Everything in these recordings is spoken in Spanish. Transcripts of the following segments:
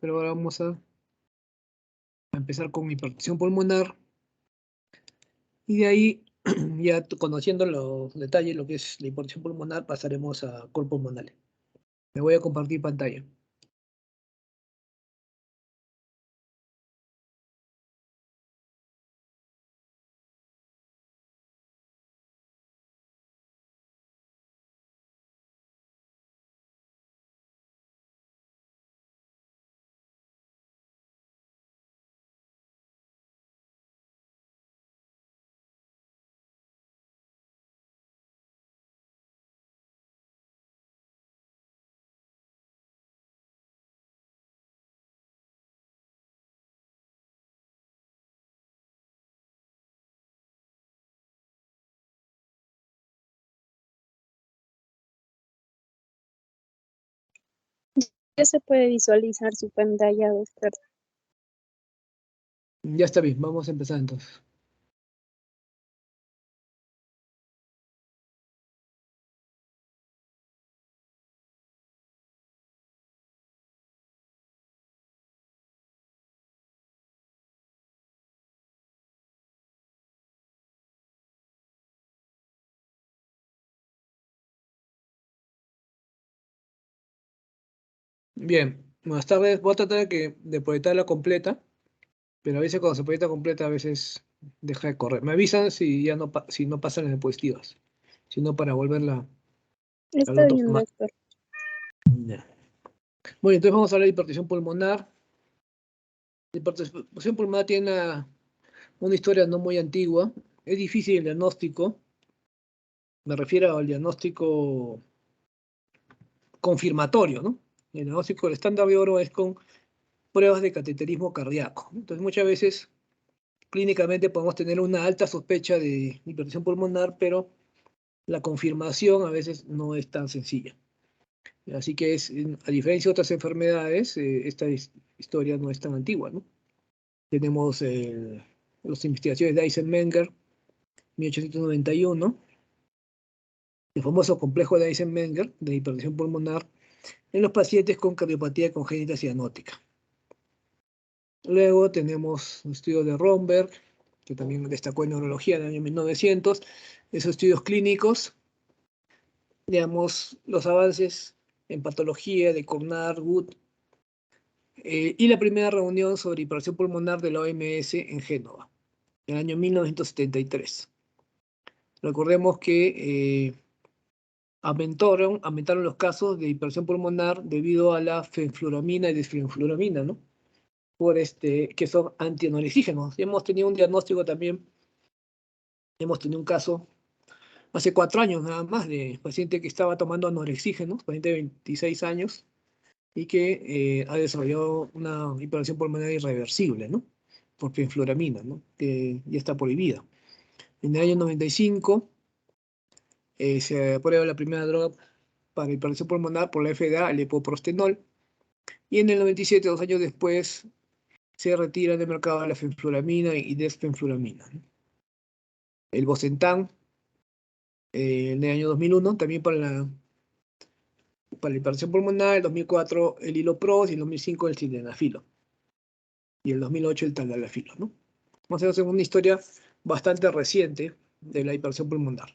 pero ahora vamos a empezar con hipertensión pulmonar y de ahí, ya conociendo los detalles, lo que es la hipertensión pulmonar, pasaremos a cor pulmonar. Me voy a compartir pantalla. Ya se puede visualizar su pantalla, doctor. Ya está bien, vamos a empezar entonces. Bien, buenas tardes. Voy a tratar de proyectarla completa, pero a veces cuando se proyecta completa, a veces deja de correr. Me avisan si ya no, si no pasan las diapositivas, sino para volverla al Está otro bien, formato. doctor. Ya. Bueno, entonces vamos a hablar de hipertensión pulmonar. La hipertensión pulmonar tiene una historia no muy antigua. Es difícil el diagnóstico. Me refiero al diagnóstico confirmatorio, ¿no? El diagnóstico, el estándar de oro es con pruebas de cateterismo cardíaco. Entonces, muchas veces, clínicamente podemos tener una alta sospecha de hipertensión pulmonar, pero la confirmación a veces no es tan sencilla. Así que a diferencia de otras enfermedades, esta historia no es tan antigua, ¿no? Tenemos las investigaciones de Eisenmenger, 1891, el famoso complejo de Eisenmenger de hipertensión pulmonar en los pacientes con cardiopatía congénita cianótica. Luego tenemos un estudio de Romberg, que también destacó en neurología en el año 1900, esos estudios clínicos, digamos, los avances en patología de Cornard, Wood, y la primera reunión sobre hipertensión pulmonar de la OMS en Génova, en el año 1973. Recordemos que aumentaron los casos de hipertensión pulmonar debido a la fenfluramina y desfenfluramina, ¿no? Que son antianoresígenos. Hemos tenido un diagnóstico también, hemos tenido un caso hace 4 años nada más de paciente que estaba tomando anorexígenos, paciente de 26 años, y que ha desarrollado una hipertensión pulmonar irreversible, ¿no? Por fenfluramina, ¿no? Que ya está prohibida. En el año 95 se aprueba la primera droga para hipertensión pulmonar por la FDA, el epoprostenol, y en el 97, 2 años después, se retira del mercado la fenfluramina y desfenfluramina, ¿no? El Bosentan, en el año 2001, también para la hipertensión pulmonar, el 2004 el Hilopros y el 2005 el sildenafilo, y el 2008 el taldalafilo, ¿no? Vamos a hacer una historia bastante reciente de la hipertensión pulmonar.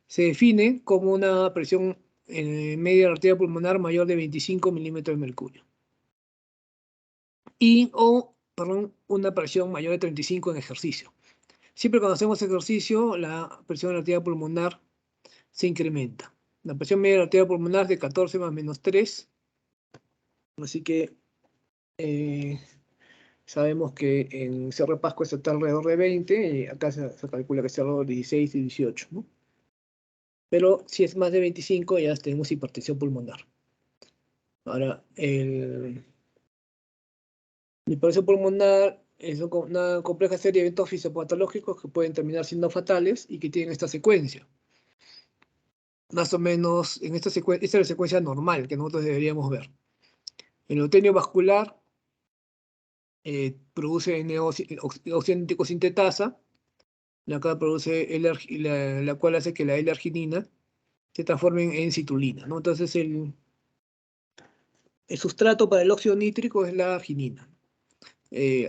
Se define como una presión media de la arteria pulmonar mayor de 25 milímetros de mercurio. Perdón, una presión mayor de 35 en ejercicio. Siempre cuando hacemos ejercicio, la presión de la arteria pulmonar se incrementa. La presión media de la arteria pulmonar es de 14 más menos 3. Así que sabemos que en Cerro de Pascua está alrededor de 20, y acá se calcula que está alrededor de 16 y 18, ¿no? Pero si es más de 25, ya tenemos hipertensión pulmonar. Ahora, la hipertensión pulmonar es una compleja serie de eventos fisiopatológicos que pueden terminar siendo fatales y que tienen esta secuencia. Más o menos, en esta es la secuencia normal que nosotros deberíamos ver. El endotelio vascular produce oxígeno sintetasa, la cual produce la cual hace que la L-arginina se transforme en citulina, ¿no? Entonces El sustrato para el óxido nítrico es la arginina.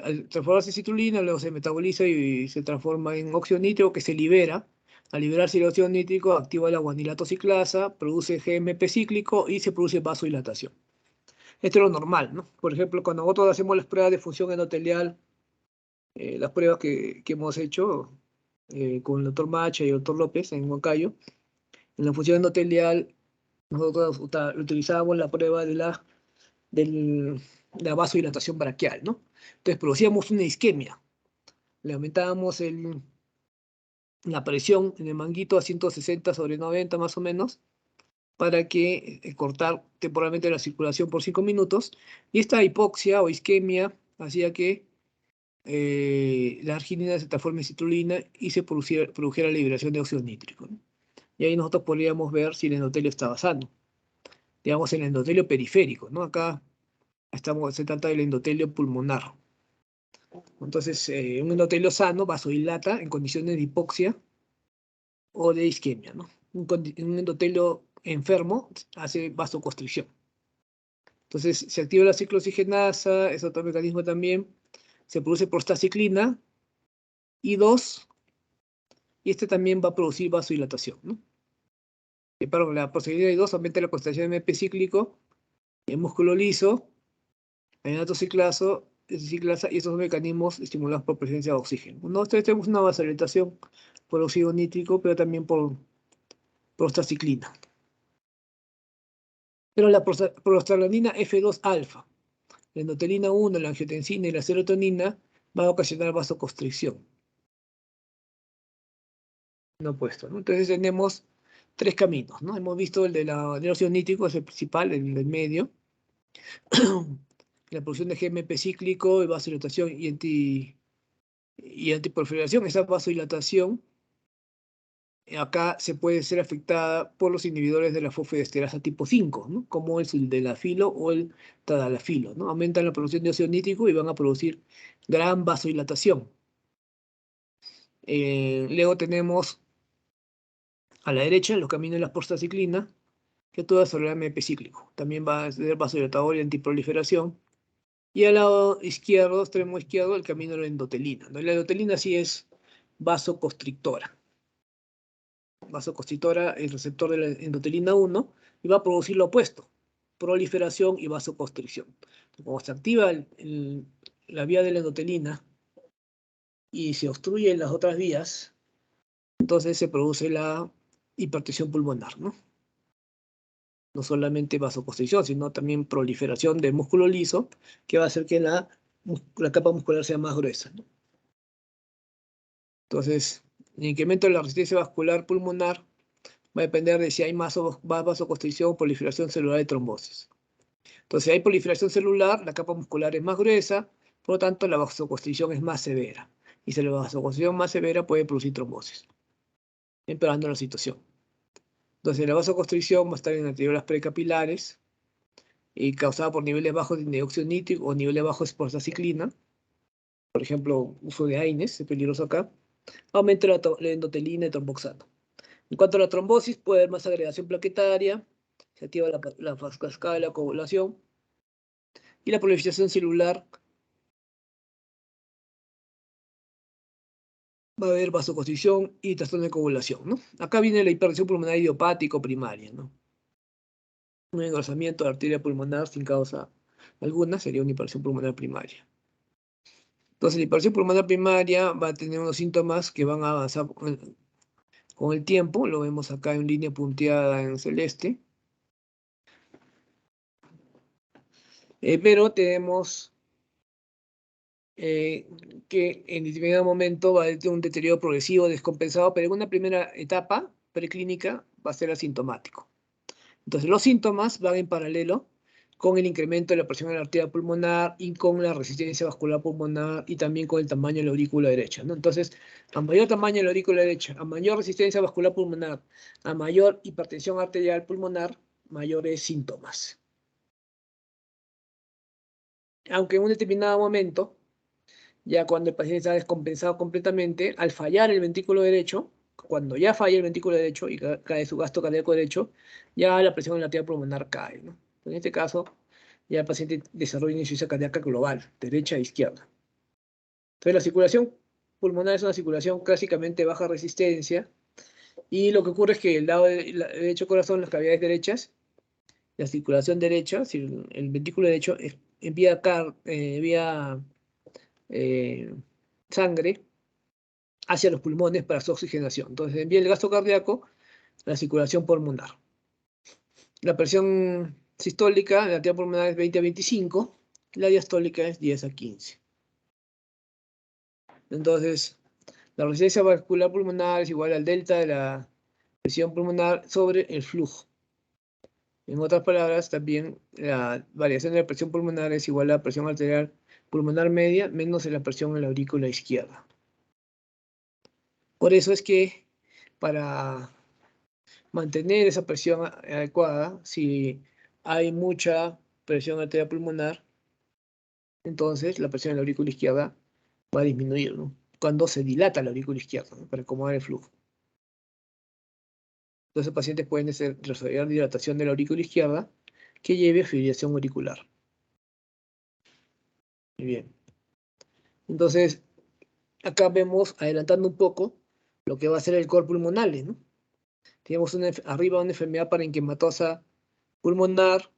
Al transformarse en citrulina, luego se metaboliza y se transforma en óxido nítrico que se libera. Al liberarse el óxido nítrico, activa la guanilato ciclasa, produce GMP cíclico y se produce vasodilatación. Esto es lo normal, ¿no? Por ejemplo, cuando nosotros hacemos las pruebas de función endotelial, las pruebas que hemos hecho con el doctor Macha y el doctor López en Huancayo, en la función endotelial, nosotros utilizábamos la prueba de la vasodilatación braquial, ¿no? Entonces producíamos una isquemia, le aumentábamos la presión en el manguito a 160/90 más o menos, para que cortar temporalmente la circulación por 5 minutos, y esta hipoxia o isquemia hacía que la arginina se transforme en citrulina y se produjera la liberación de óxido nítrico, ¿no? Y ahí nosotros podríamos ver si el endotelio estaba sano, digamos el endotelio periférico, ¿no? Acá se trata del endotelio pulmonar. Entonces, un endotelio sano vasodilata en condiciones de hipoxia o de isquemia, ¿no? Un endotelio enfermo hace vasoconstricción. Entonces, se activa la ciclooxigenasa, es otro mecanismo también. Se produce prostaciclina y 2, y este también va a producir vasodilatación, ¿no? Perdón, la prostaciclina y 2 aumenta la concentración de MP cíclico en músculo liso, en ciclasa, y estos mecanismos estimulados por presencia de oxígeno. Nosotros tenemos una vasodilatación por óxido nítrico, pero también por prostaciclina. Pero la prostaglandina F2 alfa, la endotelina 1, la angiotensina y la serotonina van a ocasionar vasoconstricción. No opuesto, ¿no? Entonces tenemos 3 caminos, ¿no? Hemos visto el del óxido nítrico, es el principal, el del medio. La producción de GMP cíclico, vasodilatación y antiproliferación. Esa vasodilatación acá se puede ser afectada por los inhibidores de la fosfodiesterasa tipo 5, ¿no? Como el sildenafilo o el tadalafilo, ¿no? Aumentan la producción de óxido nítrico y van a producir gran vasodilatación. Luego tenemos a la derecha los caminos de la prostaciclina, que actúa sobre el AMP cíclico. También va a ser vasodilatador y antiproliferación. Y al lado izquierdo, extremo izquierdo, el camino de la endotelina, ¿no? La endotelina sí es vasoconstrictora. Vasoconstrictora, el receptor de la endotelina 1, y va a producir lo opuesto, proliferación y vasoconstricción. Como se activa la vía de la endotelina y se obstruyen las otras vías, entonces se produce la hipertensión pulmonar, ¿no? No solamente vasoconstricción, sino también proliferación de músculo liso, que va a hacer que la capa muscular sea más gruesa, ¿no? Entonces, el incremento de la resistencia vascular pulmonar va a depender de si hay más vasoconstricción o proliferación celular de trombosis. Entonces, si hay proliferación celular, la capa muscular es más gruesa, por lo tanto, la vasoconstricción es más severa. Y si la vasoconstricción más severa puede producir trombosis, empeorando la situación. Entonces, la vasoconstricción va a estar en arteriolas precapilares y causada por niveles bajos de dióxido nítrico o niveles bajos de prostaciclina. Por ejemplo, uso de AINES, es peligroso acá. Aumenta la endotelina y tromboxano. En cuanto a la trombosis, puede haber más agregación plaquetaria, se activa la cascada de la coagulación y la proliferación celular. Va a haber vasoconstricción y trastorno de coagulación, ¿no? Acá viene la hipertensión pulmonar idiopática primaria, ¿no? Un engrosamiento de la arteria pulmonar sin causa alguna sería una hipertensión pulmonar primaria. Entonces, la hipertensión pulmonar primaria va a tener unos síntomas que van a avanzar con el tiempo. Lo vemos acá en línea punteada en celeste. Pero tenemos que en determinado momento va a tener un deterioro progresivo descompensado, pero en una primera etapa preclínica va a ser asintomático. Entonces, los síntomas van en paralelo con el incremento de la presión en la arteria pulmonar y con la resistencia vascular pulmonar y también con el tamaño de la aurícula derecha, ¿no? Entonces, a mayor tamaño de la aurícula derecha, a mayor resistencia vascular pulmonar, a mayor hipertensión arterial pulmonar, mayores síntomas. Aunque en un determinado momento, ya cuando el paciente está descompensado completamente, al fallar el ventrículo derecho, cuando ya falla el ventrículo derecho y cae su gasto cardíaco derecho, ya la presión en la arteria pulmonar cae, ¿no? En este caso, ya el paciente desarrolla una insuficiencia cardíaca global, derecha e izquierda. Entonces la circulación pulmonar es una circulación clásicamente baja resistencia, y lo que ocurre es que el lado derecho corazón, las cavidades derechas, la circulación derecha, si el ventrículo derecho envía eh, sangre hacia los pulmones para su oxigenación. Entonces envía el gasto cardíaco a la circulación pulmonar. La presión sistólica, la arteria pulmonar es 20 a 25, la diastólica es 10 a 15. Entonces, la resistencia vascular pulmonar es igual al delta de la presión pulmonar sobre el flujo. En otras palabras, también la variación de la presión pulmonar es igual a la presión arterial pulmonar media menos la presión en la aurícula izquierda. Por eso es que para mantener esa presión adecuada, si hay mucha presión arterial pulmonar, entonces la presión en la aurícula izquierda va a disminuir, ¿no? Cuando se dilata la aurícula izquierda, ¿no? Para acomodar el flujo. Entonces, pacientes pueden desarrollar dilatación de la aurícula izquierda que lleve a fibrilación auricular. Muy bien. Entonces, acá vemos, adelantando un poco, lo que va a ser el cor pulmonar, ¿no? Tenemos arriba una enfermedad parenquimatosa pulmonar,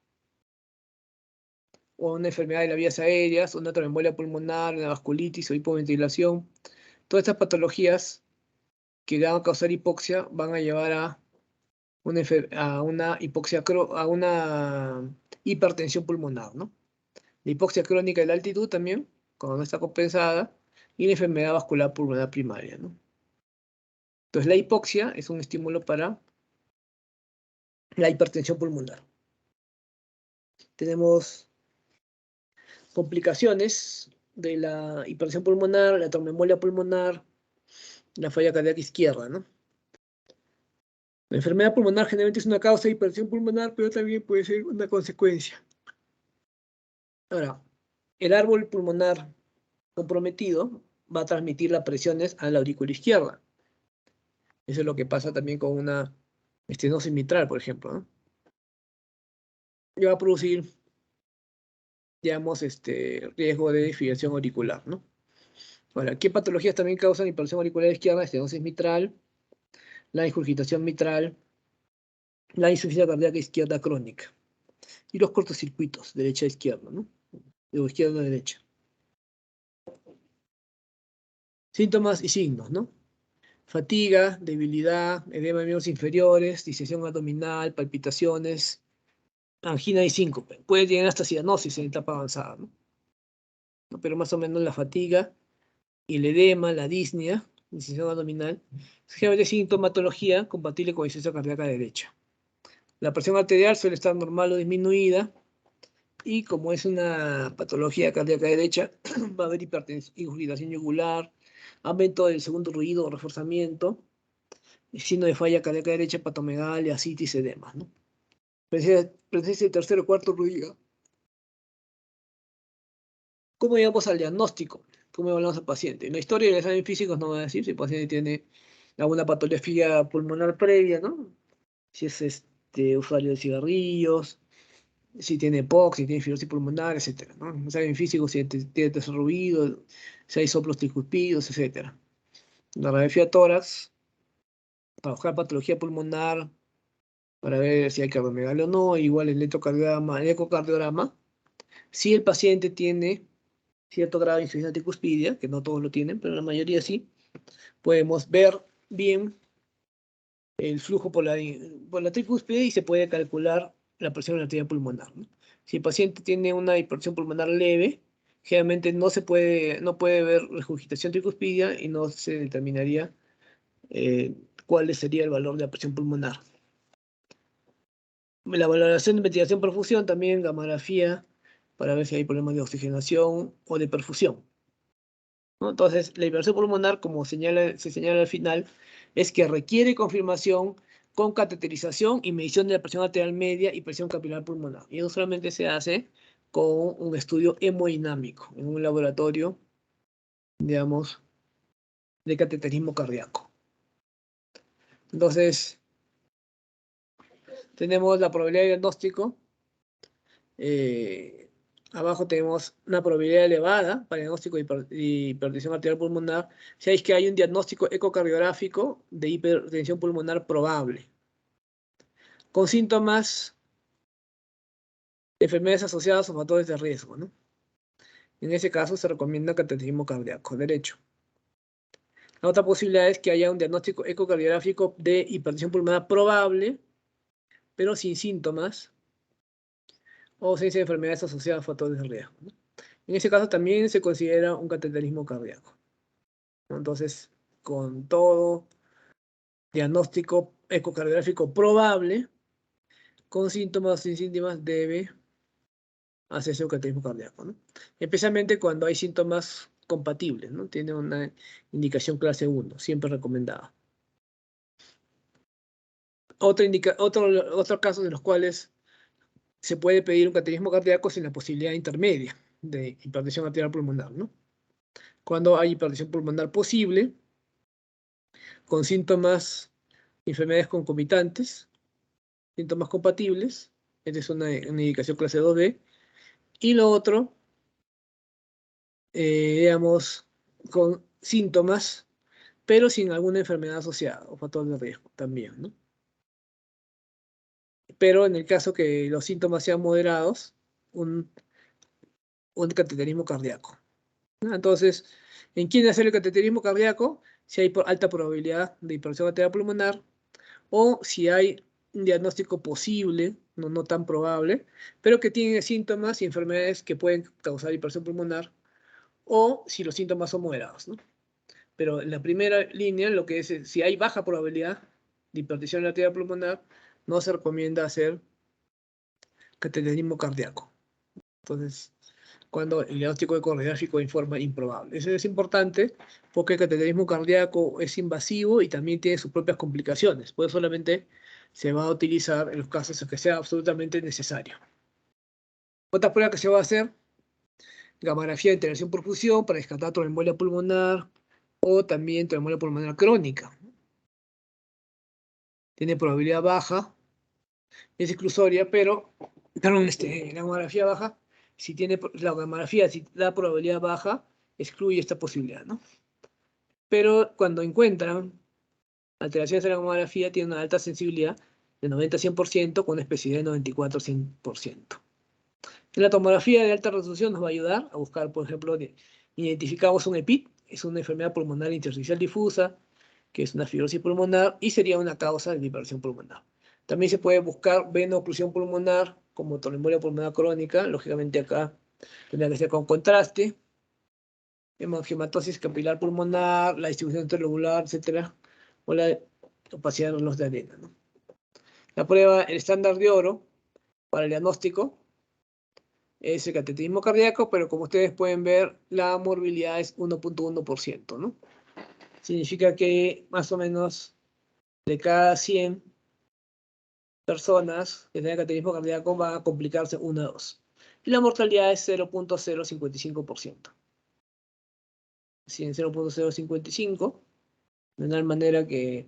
o una enfermedad de las vías aéreas, una tromboembolia pulmonar, una vasculitis o hipoventilación. Todas estas patologías que van a causar hipoxia van a llevar a una hipoxia, a una hipertensión pulmonar, ¿no? La hipoxia crónica de la altitud también, cuando no está compensada, y la enfermedad vascular pulmonar primaria, ¿no? Entonces la hipoxia es un estímulo para la hipertensión pulmonar. Tenemos complicaciones de la hipertensión pulmonar, la tromboembolia pulmonar, la falla cardíaca izquierda, ¿no? La enfermedad pulmonar generalmente es una causa de hipertensión pulmonar, pero también puede ser una consecuencia. Ahora, el árbol pulmonar comprometido va a transmitir las presiones a la aurícula izquierda. Eso es lo que pasa también con una estenosis mitral, por ejemplo, ¿no? Y va a producir, digamos, riesgo de fibrilación auricular, ¿no? Ahora, ¿qué patologías también causan hipertensión auricular izquierda? Estenosis mitral, la ingurgitación mitral, la insuficiencia cardíaca izquierda crónica y los cortocircuitos, derecha a izquierda, ¿no? De izquierda a derecha. Síntomas y signos, ¿no? Fatiga, debilidad, edema de miembros inferiores, distensión abdominal, palpitaciones, angina y síncope. Puede llegar hasta cianosis en etapa avanzada, ¿no? Pero más o menos la fatiga y el edema, la disnea, distensión abdominal, es generalmente sintomatología compatible con insuficiencia cardíaca derecha. La presión arterial suele estar normal o disminuida, y como es una patología cardíaca derecha, va a haber ingurgitación yugular, aumento del segundo ruido o reforzamiento, signo de falla cardíaca derecha, patomegalia, ascitis, edema, ¿no? Presencia de tercer o cuarto ruido. ¿Cómo llegamos al diagnóstico? ¿Cómo evaluamos al paciente? En la historia del examen físico nos va a decir si el paciente tiene alguna patología pulmonar previa, ¿no? Si es usuario de cigarrillos, si tiene POC, si tiene fibrosis pulmonar, etc., ¿no? Un examen físico, si tiene tercer ruido, si hay soplos tricuspidos, etc. La radiografía tórax, para buscar patología pulmonar, para ver si hay cardiomegalia o no, igual el ecocardiograma. Si el paciente tiene cierto grado de insuficiencia tricuspidia, que no todos lo tienen, pero la mayoría sí, podemos ver bien el flujo por la tricuspide y se puede calcular la presión arterial pulmonar, ¿no? Si el paciente tiene una hipertensión pulmonar leve, generalmente no puede ver regurgitación tricuspidia y no se determinaría cuál sería el valor de la presión pulmonar. La valoración de ventilación perfusión, también gamografía, para ver si hay problemas de oxigenación o de perfusión, ¿no? Entonces, la hipertensión pulmonar, como se señala al final, es que requiere confirmación con cateterización y medición de la presión arterial media y presión capilar pulmonar. Y eso solamente se hace con un estudio hemodinámico en un laboratorio, digamos, de cateterismo cardíaco. Entonces, tenemos la probabilidad de diagnóstico Abajo tenemos una probabilidad elevada para el diagnóstico de hipertensión arterial pulmonar. Si es que hay un diagnóstico ecocardiográfico de hipertensión pulmonar probable, con síntomas de enfermedades asociadas o factores de riesgo, ¿no? En ese caso se recomienda cateterismo cardíaco derecho. La otra posibilidad es que haya un diagnóstico ecocardiográfico de hipertensión pulmonar probable, pero sin síntomas, o ausencia de enfermedades asociadas a factores de riesgo, ¿no? En ese caso también se considera un cateterismo cardíaco, ¿no? Entonces, con todo diagnóstico ecocardiográfico probable, con síntomas o sin síntomas, debe hacerse un cateterismo cardíaco, ¿no? Especialmente cuando hay síntomas compatibles, ¿no? Tiene una indicación clase 1, siempre recomendada. Otro caso de los cuales se puede pedir un cateterismo cardíaco sin la posibilidad intermedia de hipertensión arterial pulmonar, ¿no? Cuando hay hipertensión pulmonar posible, con síntomas, enfermedades concomitantes, síntomas compatibles, esta es una indicación clase 2B, y lo otro, digamos, con síntomas, pero sin alguna enfermedad asociada o factor de riesgo también, ¿no? Pero en el caso que los síntomas sean moderados, un cateterismo cardíaco, ¿no? Entonces, ¿en quién hacer el cateterismo cardíaco? Si hay alta probabilidad de hipertensión arterial pulmonar, o si hay un diagnóstico posible, no tan probable, pero que tiene síntomas y enfermedades que pueden causar hipertensión pulmonar, o si los síntomas son moderados, ¿no? Pero en la primera línea, lo que es, si hay baja probabilidad de hipertensión arterial pulmonar, no se recomienda hacer cateterismo cardíaco. Entonces, cuando el diagnóstico ecográfico informa improbable. Eso es importante porque el cateterismo cardíaco es invasivo y también tiene sus propias complicaciones. Pues solamente se va a utilizar en los casos en que sea absolutamente necesario. Otra prueba que se va a hacer, gamografía de intervención por fusión para descartar tromboembolia pulmonar o también tromboembolia pulmonar crónica. Tiene probabilidad baja, es exclusoria, pero, perdón, la gamografía baja, si tiene la gamografía, si da probabilidad baja, excluye esta posibilidad, ¿no? Pero cuando encuentran alteraciones en la gamografía, tiene una alta sensibilidad de 90-100% con una especificidad de 94-100%. En la tomografía de alta resolución nos va a ayudar a buscar, por ejemplo, identificamos un EPIT, es una enfermedad pulmonar intersticial difusa, que es una fibrosis pulmonar y sería una causa de la hipertensión pulmonar. También se puede buscar veno-oclusión pulmonar como tromboembolia pulmonar crónica, lógicamente acá tendría que ser con contraste, hemangiomatoses capilar pulmonar, la distribución interlobular, etcétera, o la opacidad de los de arena, ¿no? La prueba, el estándar de oro para el diagnóstico es el cateterismo cardíaco, pero como ustedes pueden ver, la morbilidad es 1.1%, ¿no? Significa que más o menos de cada 100 personas que tengan cateterismo cardíaco van a complicarse 1 o 2. Y la mortalidad es 0.055%. Si en 0.055, de tal manera que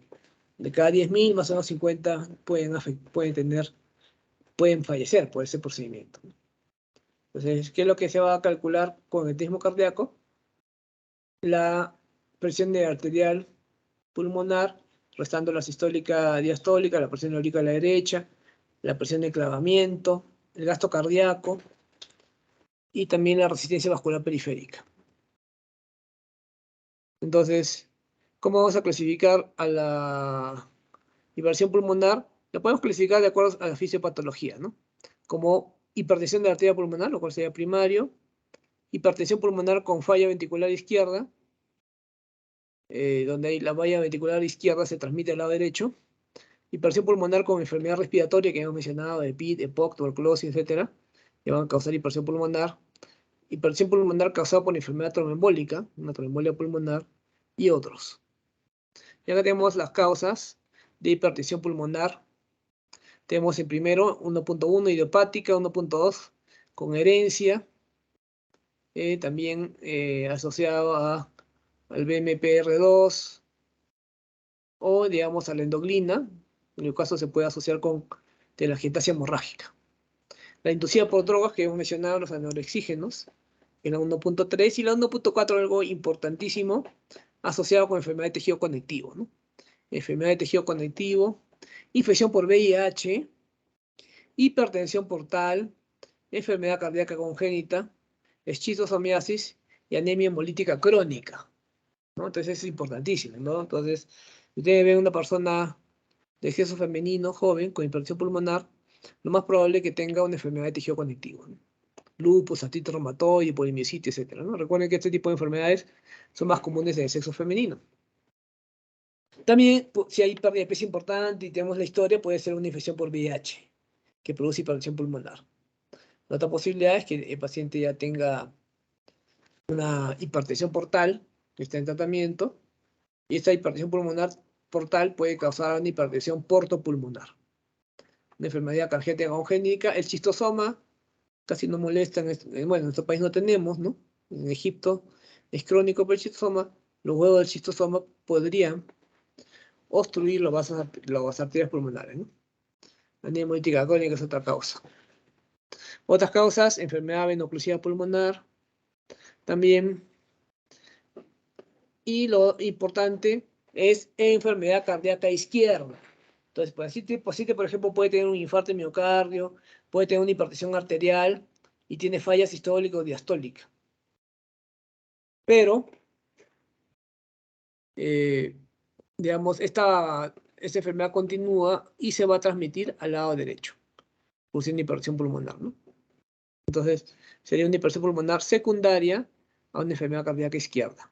de cada 10.000, más o menos 50 pueden fallecer por ese procedimiento. Entonces, ¿qué es lo que se va a calcular con el cateterismo cardíaco? La presión arterial pulmonar, restando la sistólica diastólica, la presión eólica a la derecha, la presión de clavamiento, el gasto cardíaco y también la resistencia vascular periférica. Entonces, ¿cómo vamos a clasificar a la hipertensión pulmonar? La podemos clasificar de acuerdo a la fisiopatología, ¿no? Como hipertensión de la arteria pulmonar, lo cual sería primario, hipertensión pulmonar con falla ventricular izquierda, donde hay la valla ventricular izquierda se transmite al lado derecho, hipertensión pulmonar con enfermedad respiratoria que hemos mencionado, EPID, EPOC, tuberculosis, etc., que van a causar hipertensión pulmonar causada por enfermedad tromboembólica, una tromboembolia pulmonar, y otros. Y acá tenemos las causas de hipertensión pulmonar. Tenemos en primero 1.1 idiopática, 1.2 con herencia, también asociado al BMPR2 o digamos a la endoglina. En el caso se puede asociar con telangiectasia hemorrágica. La inducida por drogas, que hemos mencionado, los anorexígenos, en la 1.3, y la 1.4, algo importantísimo, asociado con enfermedad de tejido conectivo, ¿no? Enfermedad de tejido conectivo, infección por VIH, hipertensión portal, enfermedad cardíaca congénita, esquistosomiasis y anemia hemolítica crónica, ¿no? Entonces es importantísimo, ¿no? Entonces, si ustedes ven una persona de sexo femenino, joven, con hipertensión pulmonar, lo más probable es que tenga una enfermedad de tejido conectivo, ¿no? Lupus, artritis reumatoide, polimiositis, etc., ¿no? Recuerden que este tipo de enfermedades son más comunes en el sexo femenino. También, si hay pérdida de peso importante y tenemos la historia, puede ser una infección por VIH, que produce hipertensión pulmonar. La otra posibilidad es que el paciente ya tenga una hipertensión portal, que está en tratamiento, y esta hipertensión pulmonar portal puede causar una hipertensión portopulmonar. Una enfermedad cardíaca congénita, el cistosoma, casi no molesta, bueno, en nuestro país no tenemos, ¿no? En Egipto es crónico, pero el cistosoma, los huevos del cistosoma podrían obstruir las arterias pulmonares, ¿no? La anemia hemolítica crónica es otra causa. Otras causas, enfermedad venoclusiva pulmonar, también. Y lo importante es enfermedad cardíaca izquierda. Entonces, paciente, por ejemplo, puede tener un infarto de miocardio, puede tener una hipertensión arterial y tiene falla sistólica o diastólica. Pero, digamos, esta enfermedad continúa y se va a transmitir al lado derecho, produciendo hipertensión pulmonar, ¿no? Entonces, sería una hipertensión pulmonar secundaria a una enfermedad cardíaca izquierda.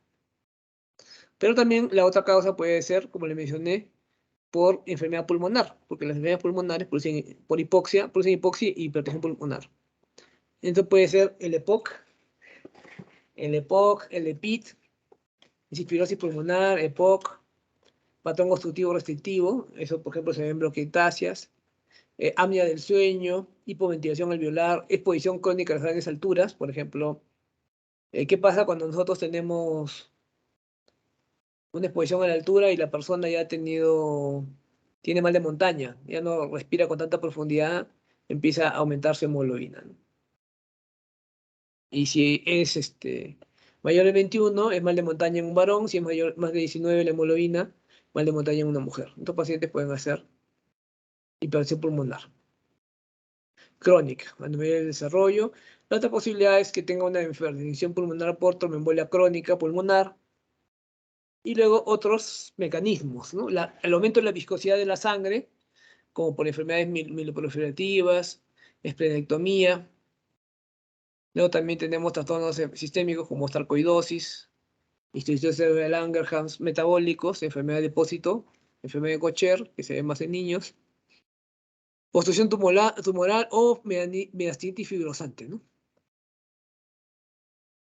Pero también la otra causa puede ser, como le mencioné, por enfermedad pulmonar, porque las enfermedades pulmonares producen hipoxia y hipertensión pulmonar. Entonces puede ser el EPOC, el EPIT, fibrosis pulmonar, EPOC, patrón obstructivo restrictivo, eso por ejemplo se ven bronquiectasias, apnea del sueño, hipoventilación alveolar, exposición crónica a las grandes alturas, por ejemplo. ¿Qué pasa cuando nosotros tenemos una exposición a la altura y la persona ya tiene mal de montaña, ya no respira con tanta profundidad, empieza a aumentar su hemoglobina, ¿no? Y si es mayor de 21, es mal de montaña en un varón; si es más de 19 la hemoglobina, mal de montaña en una mujer. Estos pacientes pueden hacer hipertensión pulmonar crónica a nivel del desarrollo. La otra posibilidad es que tenga una hipertensión pulmonar por tromboembolia crónica pulmonar. Y luego otros mecanismos, ¿no? El aumento de la viscosidad de la sangre, como por enfermedades mieloproliferativas, esplenectomía. Luego también tenemos trastornos sistémicos como sarcoidosis, histitis de Langerhans metabólicos, enfermedad de depósito, enfermedad de Gaucher, que se ve más en niños, obstrucción tumoral o mediastinitis fibrosante, ¿no?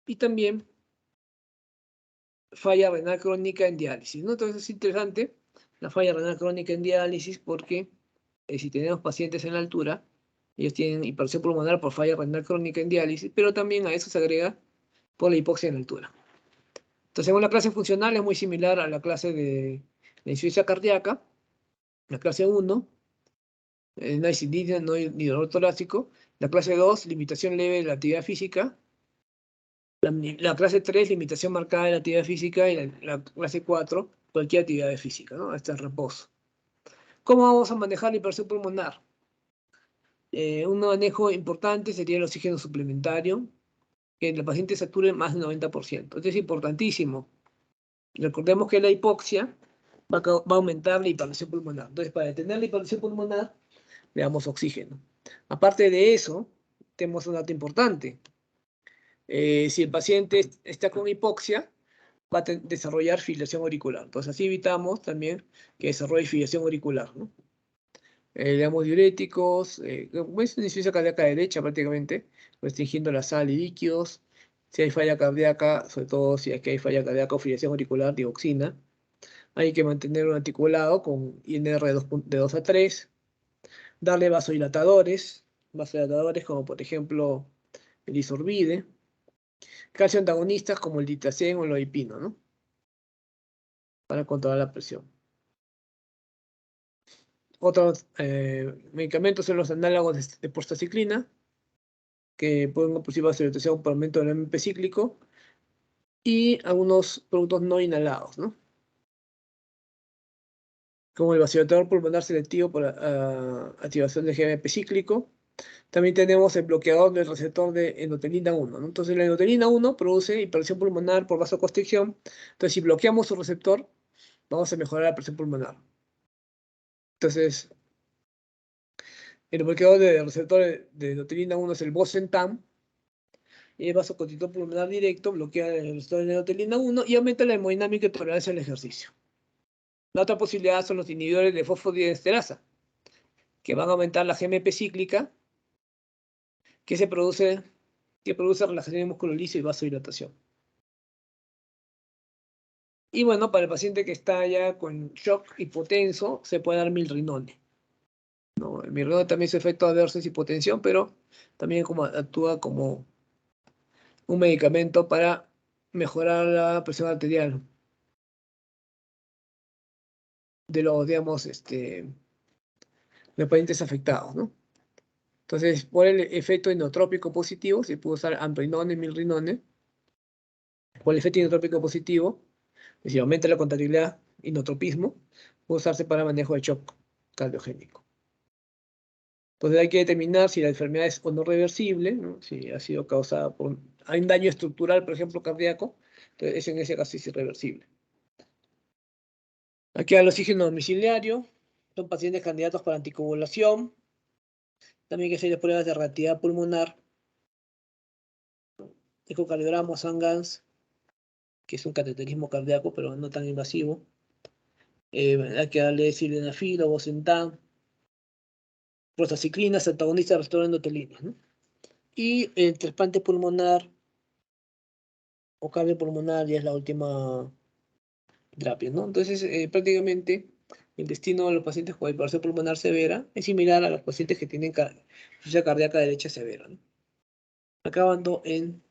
Y también falla renal crónica en diálisis, ¿no? Entonces es interesante la falla renal crónica en diálisis porque si tenemos pacientes en la altura, ellos tienen hipertensión pulmonar por falla renal crónica en diálisis, pero también a eso se agrega por la hipoxia en la altura. Entonces, según la clase funcional, es muy similar a la clase de la insuficiencia cardíaca, la clase 1, no hay sindicia, no hay ni dolor torácico; la clase 2, limitación leve de la actividad física; la clase 3, limitación marcada de la actividad física; y la clase 4, cualquier actividad física, ¿no? Hasta el reposo. ¿Cómo vamos a manejar la hipertensión pulmonar? Un manejo importante sería el oxígeno suplementario, que el paciente sature más del 90%. Esto es importantísimo. Recordemos que la hipoxia va a aumentar la hipertensión pulmonar. Entonces, para detener la hipertensión pulmonar, le damos oxígeno. Aparte de eso, tenemos un dato importante. Si el paciente está con hipoxia, va a desarrollar fibrilación auricular. Entonces, así evitamos también que desarrolle fibrilación auricular, ¿no? Le damos diuréticos, es una insuficiencia cardíaca derecha prácticamente, restringiendo la sal y líquidos. Si hay falla cardíaca, sobre todo si es que hay falla cardíaca o fibrilación auricular, dioxina. Hay que mantener un articulado con INR de 2 a 3. Darle vasodilatadores como por ejemplo el isorbide. Calcio antagonistas como el ditacén o el loipino, ¿no? Para controlar la presión. Otros medicamentos son los análogos de prostaciclina, que pueden producir vasodilatación por aumento del AMP cíclico, y algunos productos no inhalados, ¿no? Como el vasodilatador pulmonar selectivo por activación del GMP cíclico. También tenemos el bloqueador del receptor de endotelina 1, ¿no? Entonces la endotelina 1 produce hipertensión pulmonar por vasoconstricción. Entonces si bloqueamos su receptor, vamos a mejorar la presión pulmonar. Entonces, el bloqueador del receptor de endotelina 1 es el bosentan, y el vasoconstrictor pulmonar directo bloquea el receptor de endotelina 1 y aumenta la hemodinámica y tolerancia al ejercicio. La otra posibilidad son los inhibidores de fosfodiesterasa, que van a aumentar la GMP cíclica, que produce relajación músculo liso y vasodilatación. Y bueno, para el paciente que está ya con shock hipotenso, se puede dar milrinone, ¿no? El milrinone también su efecto adverso es hipotensión, pero también actúa como un medicamento para mejorar la presión arterial de los, digamos, los pacientes afectados, ¿no? Entonces, por el efecto inotrópico positivo, se puede usar amrinone, milrinone. Por el efecto inotrópico positivo, es decir, aumenta la contractilidad, inotropismo, puede usarse para manejo de shock cardiogénico. Entonces hay que determinar si la enfermedad es o no reversible, ¿no? Si ha sido causada por hay un daño estructural, por ejemplo, cardíaco, entonces en ese caso es irreversible. Aquí al oxígeno domiciliario, son pacientes candidatos para anticoagulación, también hay que hacer pruebas de reactividad pulmonar, ecocardiograma, Sangans, que es un cateterismo cardíaco, pero no tan invasivo. Hay que darle sildenafil o bosentan, prostacyclinas, antagonistas del receptor endotelina, ¿no? Y el trasplante pulmonar o cardiopulmonar ya es la última terapia, ¿no? Entonces, prácticamente el destino de los pacientes con hipertensión pulmonar severa es similar a los pacientes que tienen insuficiencia cardíaca derecha severa, ¿no? Acabando en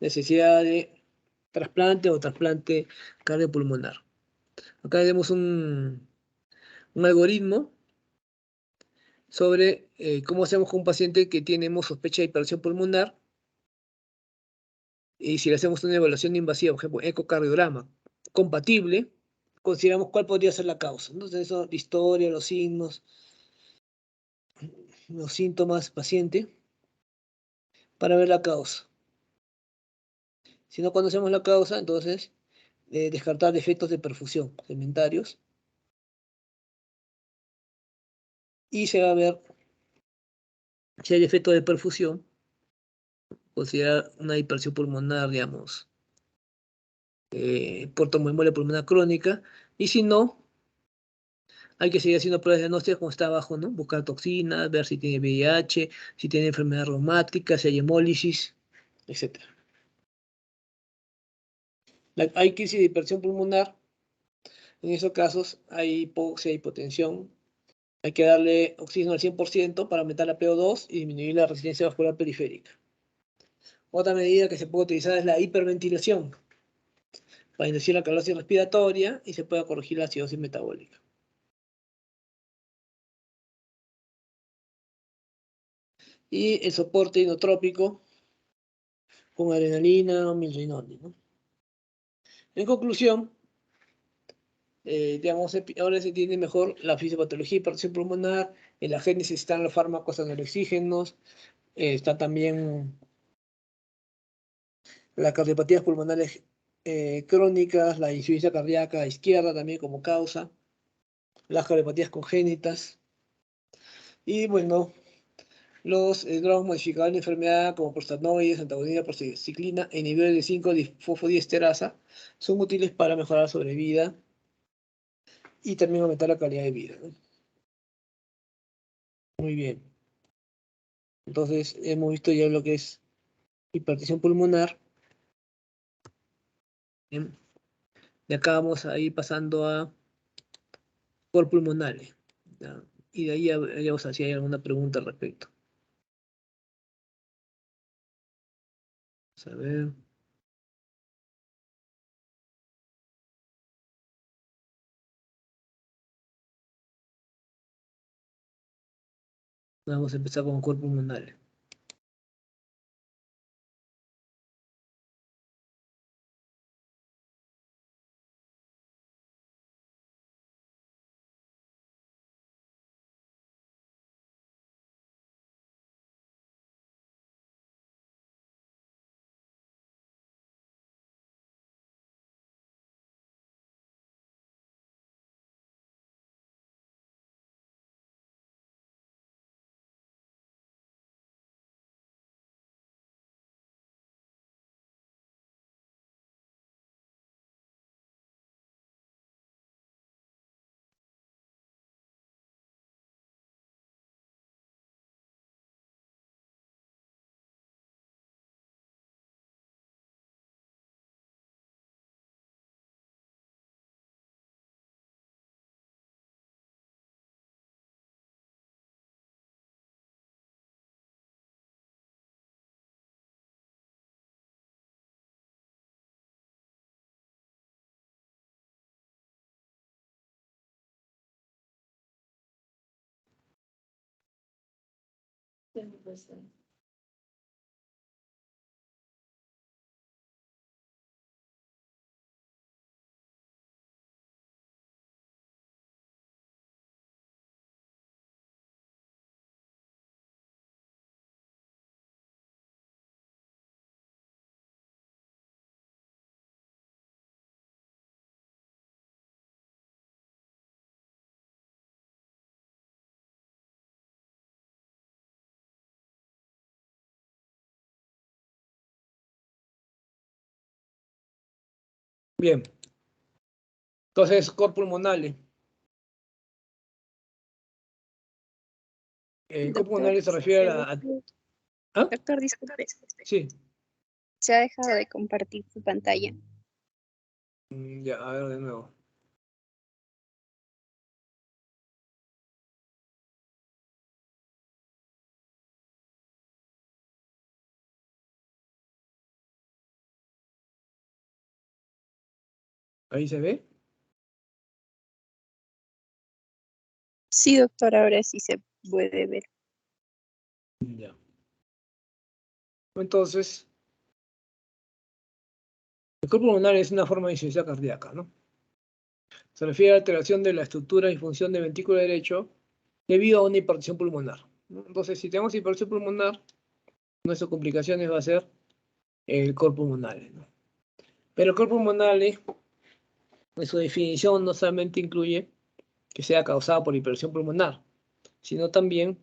necesidad de trasplante o trasplante cardiopulmonar. Acá tenemos un algoritmo sobre cómo hacemos con un paciente que tenemos sospecha de hipertensión pulmonar, y si le hacemos una evaluación invasiva, por ejemplo, ecocardiograma compatible, consideramos cuál podría ser la causa. Entonces, eso, la historia, los signos, los síntomas paciente, para ver la causa. Si no conocemos la causa, entonces descartar defectos de perfusión segmentarios, y se va a ver si hay defectos de perfusión, considerar una hipertensión pulmonar, digamos, por tromboembolia pulmonar crónica, y si no, hay que seguir haciendo pruebas diagnósticas como está abajo, ¿no? Buscar toxinas, ver si tiene VIH, si tiene enfermedad reumática, si hay hemólisis, etc. Hay crisis de hipertensión pulmonar. En esos casos hay hipoxia, hipotensión. Hay que darle oxígeno al 100% para aumentar la PO2 y disminuir la resistencia vascular periférica. Otra medida que se puede utilizar es la hiperventilación, para inducir la calorosis respiratoria y se puede corregir la acidosis metabólica. Y el soporte inotrópico con adrenalina o milrinone, ¿no? En conclusión, digamos, ahora se entiende mejor la fisiopatología y hipertensión pulmonar, en la génesis están los fármacos analgésicos, está también las cardiopatías pulmonares crónicas, la insuficiencia cardíaca izquierda también como causa, las cardiopatías congénitas, y bueno, los drogas modificadores de enfermedad como prostanoides, antagonistas de prostacyclina e inhibidores de 5-fosfodiesterasa son útiles para mejorar la sobrevida y también aumentar la calidad de vida, ¿no? Muy bien. Entonces, hemos visto ya lo que es hipertensión pulmonar. Bien. De acá vamos a ir pasando a por pulmonales, ¿ya? Y de ahí ya veríamos si hay alguna pregunta al respecto. Vamos a ver. Vamos a empezar con cuerpo pulmonar. Bien. Entonces, corpulmonale. Doctor, Corpulmonale se refiere a la... ¿Ah? doctor, disculpe. Sí. Se ha dejado de compartir su pantalla. Ya, a ver de nuevo. ¿Ahí se ve? Sí, doctor, ahora sí se puede ver. Ya. Entonces, el cuerpo pulmonar es una forma de insuficiencia cardíaca, ¿no? Se refiere a la alteración de la estructura y función del ventrículo derecho debido a una hipertensión pulmonar, ¿no? Entonces, si tenemos hipertensión pulmonar, nuestras complicaciones va a ser el cuerpo pulmonar, ¿no? Pero el cuerpo pulmonar, en su definición, no solamente incluye que sea causada por hipertensión pulmonar, sino también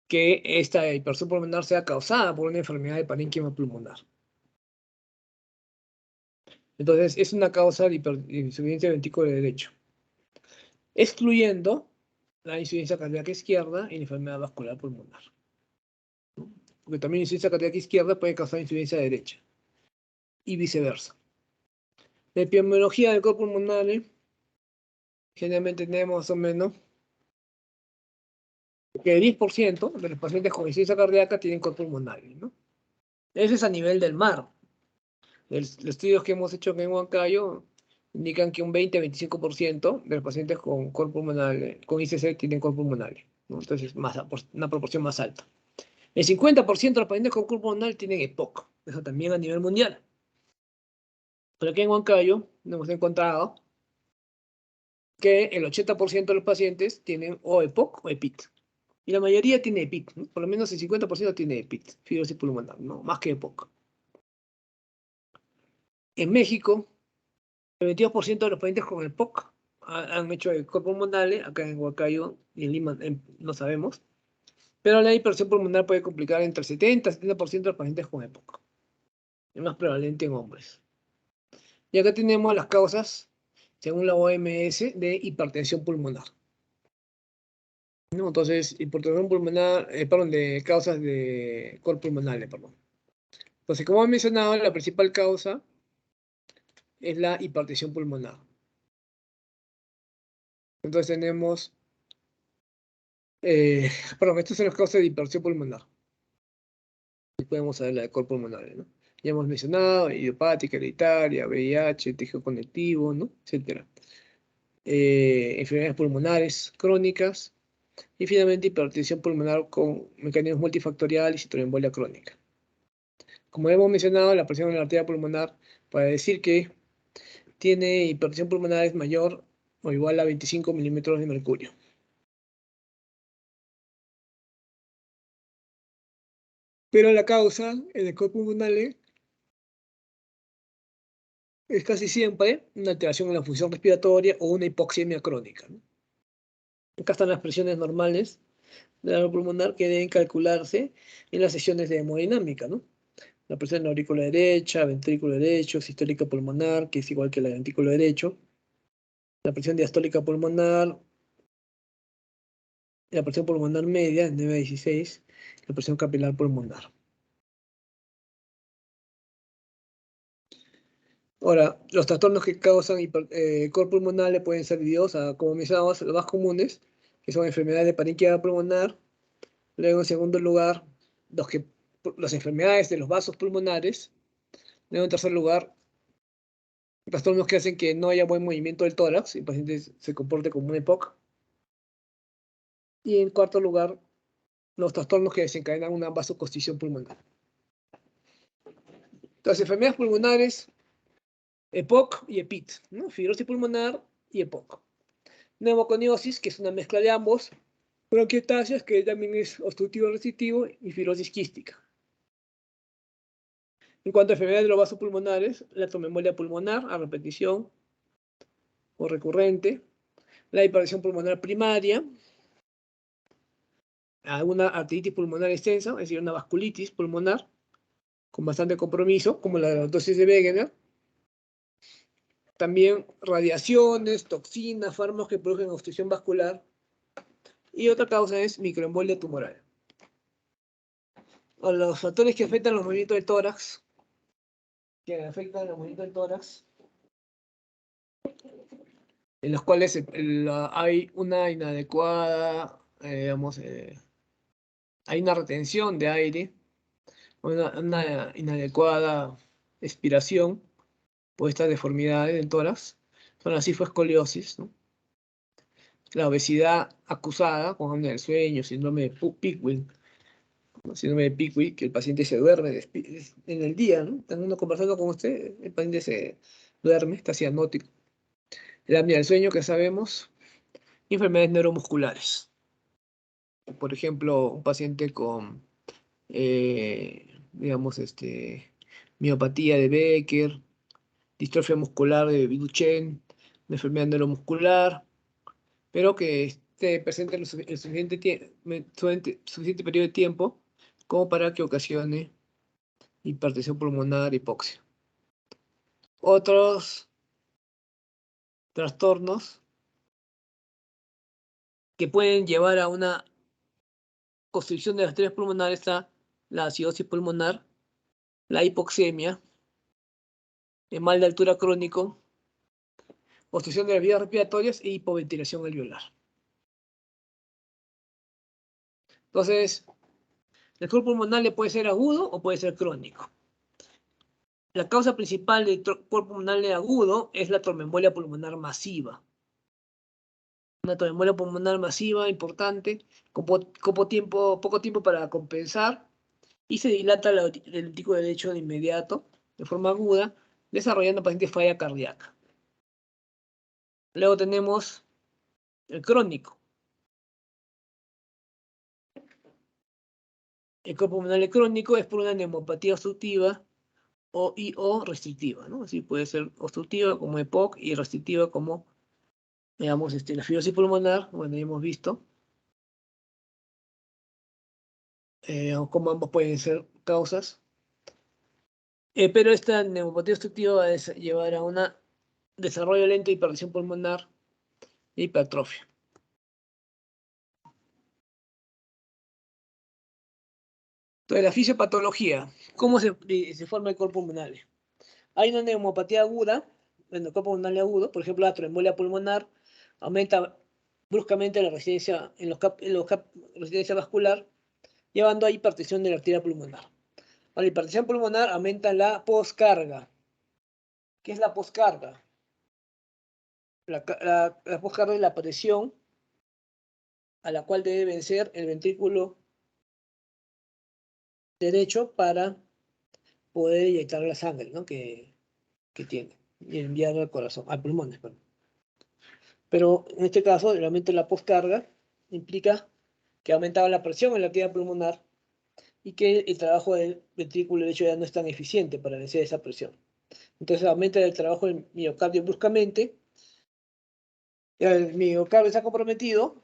que esta hipertensión pulmonar sea causada por una enfermedad de parénquima pulmonar. Entonces, es una causa de insuficiencia del ventrículo derecho, excluyendo la insuficiencia cardíaca izquierda y la enfermedad vascular pulmonar, ¿no? Porque también la insuficiencia cardíaca izquierda puede causar insuficiencia derecha y viceversa. La epidemiología del cuerpo pulmonar, generalmente tenemos más o menos que el 10% de los pacientes con insuficiencia cardíaca tienen cuerpo pulmonar, ¿no? Ese es a nivel del mar. Los estudios que hemos hecho en Huancayo indican que un 20-25% de los pacientes con cuerpo pulmonar, con ICC, tienen cuerpo pulmonar, ¿no? Entonces, una proporción más alta. El 50% de los pacientes con cuerpo pulmonar tienen EPOC, eso también a nivel mundial. Pero aquí en Huancayo hemos encontrado que el 80% de los pacientes tienen o EPOC o EPIT. Y la mayoría tiene EPIT, ¿no? Por lo menos el 50% tiene EPIT, fibrosis pulmonar, ¿no? Más que EPOC. En México, el 22% de los pacientes con EPOC han hecho el cuerpo pulmonar, acá en Huancayo y en Lima no sabemos. Pero la hipertensión pulmonar puede complicar entre el 70 y 70% de los pacientes con EPOC. Es más prevalente en hombres. Y acá tenemos las causas, según la OMS, de hipertensión pulmonar, ¿no? Entonces, hipertensión pulmonar, perdón, de causas de cuerpo pulmonar, perdón. Entonces, como he mencionado, la principal causa es la hipertensión pulmonar. Entonces tenemos, perdón, estas son las causas de hipertensión pulmonar. Y podemos saber la de cuerpo pulmonar, ¿no? Ya hemos mencionado, idiopática, hereditaria, VIH, tejido conectivo, ¿no? Etcétera. Enfermedades pulmonares crónicas y finalmente hipertensión pulmonar con mecanismos multifactoriales y tromboembolia crónica. Como hemos mencionado, la presión en la arteria pulmonar, para decir que tiene hipertensión pulmonar, es mayor o igual a 25 milímetros de mercurio. Pero la causa en el cuerpo pulmonar es casi siempre una alteración en la función respiratoria o una hipoxemia crónica, ¿no? Acá están las presiones normales de la pulmonar que deben calcularse en las sesiones de hemodinámica, ¿no? La presión en la aurícula derecha, ventrículo derecho, sistólica pulmonar, que es igual que la del ventrículo derecho, la presión diastólica pulmonar, la presión pulmonar media, 9 a 16, la presión capilar pulmonar. Ahora, los trastornos que causan cor pulmonar pueden ser divididos a, como mencionamos, los más comunes, que son enfermedades de parénquima pulmonar. Luego, en segundo lugar, las enfermedades de los vasos pulmonares. Luego, en tercer lugar, trastornos que hacen que no haya buen movimiento del tórax y el paciente se comporte como un EPOC. Y en cuarto lugar, los trastornos que desencadenan una vasoconstricción pulmonar. Entonces, enfermedades pulmonares, EPOC y EPIT, ¿no? Fibrosis pulmonar y EPOC. Neumoconiosis, que es una mezcla de ambos. Bronquiectasias, que también es obstructivo restrictivo, y fibrosis quística. En cuanto a enfermedades de los vasos pulmonares, la tromboembolia pulmonar a repetición o recurrente, la hipertensión pulmonar primaria, alguna arteritis pulmonar extensa, es decir, una vasculitis pulmonar con bastante compromiso, como la dosis de Wegener. También radiaciones, toxinas, fármacos que producen obstrucción vascular. Y otra causa es microembolia tumoral. O los factores que afectan los movimientos del tórax, en los cuales hay una inadecuada, hay una retención de aire, una inadecuada expiración por estas deformidades del tórax, son la cifoescoliosis, ¿no? La obesidad acusada, con apnea del sueño, síndrome de Pickwill, ¿no? Síndrome de Pickwill, que el paciente se duerme en el día, ¿no? Están uno conversando con usted, el paciente se duerme, está cianótico. La apnea del sueño, que sabemos, enfermedades neuromusculares. Por ejemplo, un paciente con, digamos, miopatía de Becker, distrofia muscular de Duchenne, una enfermedad neuromuscular, pero que esté presente el suficiente periodo de tiempo como para que ocasione hipertensión pulmonar, hipoxia. Otros trastornos que pueden llevar a una constricción de las arterias pulmonares está la acidosis pulmonar, la hipoxemia, el mal de altura crónico, obstrucción de las vías respiratorias e hipoventilación alveolar. Entonces, el cálculo pulmonar puede ser agudo o puede ser crónico. La causa principal del cálculo pulmonar agudo es la tromboembolia pulmonar masiva. Una tromboembolia pulmonar masiva importante, con poco tiempo para compensar, y se dilata el ventrículo derecho de inmediato, de forma aguda, desarrollando paciente falla cardíaca. Luego tenemos el crónico. El cálculo pulmonar crónico es por una neumopatía obstructiva o restrictiva, ¿no? Así puede ser obstructiva como EPOC y restrictiva como, digamos, la fibrosis pulmonar, bueno, ya hemos visto, como ambos pueden ser causas. Pero esta neumopatía obstructiva va a llevar a un desarrollo lento de hipertensión pulmonar e hipertrofia. Entonces, la fisiopatología, ¿cómo se forma el cálculo pulmonar? Hay una neumopatía aguda, en el cálculo pulmonar agudo, por ejemplo, la tromboembolia pulmonar, aumenta bruscamente la resistencia, resistencia vascular, llevando a hipertensión de la arteria pulmonar. La hipertensión pulmonar aumenta la poscarga. ¿Qué es la poscarga? La poscarga es la presión a la cual debe vencer el ventrículo derecho para poder inyectar la sangre, ¿no? que tiene y enviarla al corazón, al pulmón. Perdón. Pero en este caso, realmente la poscarga implica que aumentaba la presión en la arteria pulmonar y que el trabajo del ventrículo derecho ya no es tan eficiente para vencer esa presión. Entonces aumenta el trabajo del miocardio bruscamente. El miocardio está comprometido,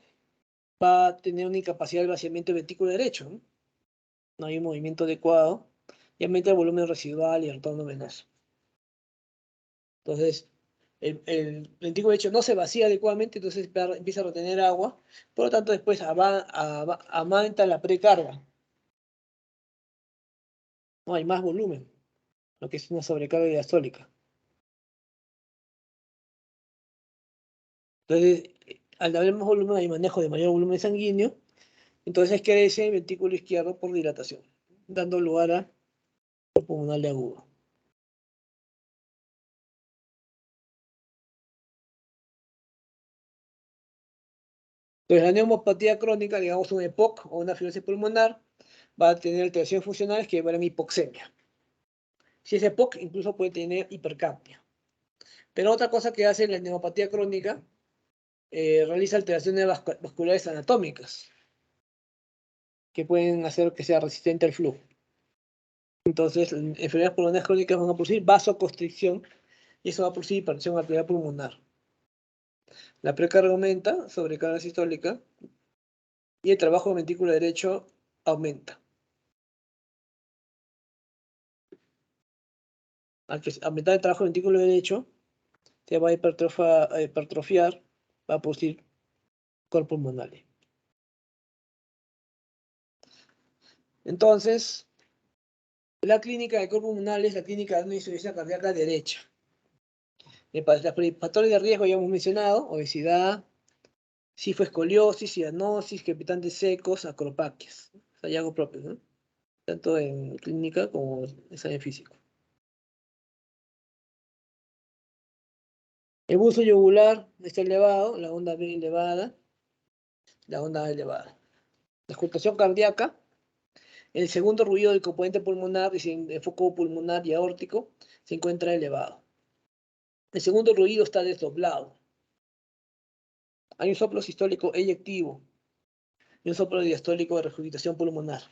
va a tener una incapacidad del vaciamiento del ventrículo derecho, ¿no? No hay un movimiento adecuado y aumenta el volumen residual y el retorno venoso. Entonces, el ventrículo derecho no se vacía adecuadamente, entonces empieza a retener agua, por lo tanto después aumenta la precarga. No hay más volumen, lo que es una sobrecarga diastólica. Entonces, al haber más volumen hay manejo de mayor volumen sanguíneo, entonces crece el ventrículo izquierdo por dilatación, dando lugar a pulmonar agudo. Entonces, la neumopatía crónica, digamos un EPOC o una fibrosis pulmonar, va a tener alteraciones funcionales que llevarán a hipoxemia. Si es EPOC, incluso puede tener hipercapnia. Pero otra cosa que hace la neumopatía crónica, realiza alteraciones vasculares anatómicas, que pueden hacer que sea resistente al flujo. Entonces, las enfermedades pulmonares crónicas van a producir vasoconstricción y eso va a producir hipertensión arterial pulmonar. La precarga aumenta, sobrecarga sistólica, y el trabajo del ventrículo derecho aumenta. Al que aumentar el trabajo del ventrículo derecho, se va a hipertrofiar, va a producir cuerpos pulmonares. Entonces, la clínica de cuerpos pulmonares es la clínica de una insuficiencia cardíaca derecha. Los factores de riesgo ya hemos mencionado: obesidad, escoliosis, cianosis, crepitantes secos, acropaquias. Hallazgos propios, ¿no? Tanto en clínica como en examen físico. El busto yugular está elevado, la onda B elevada, la onda A elevada. La auscultación cardíaca, el segundo ruido del componente pulmonar, el foco pulmonar y aórtico, se encuentra elevado. El segundo ruido está desdoblado. Hay un soplo sistólico eyectivo y un soplo diastólico de regurgitación pulmonar.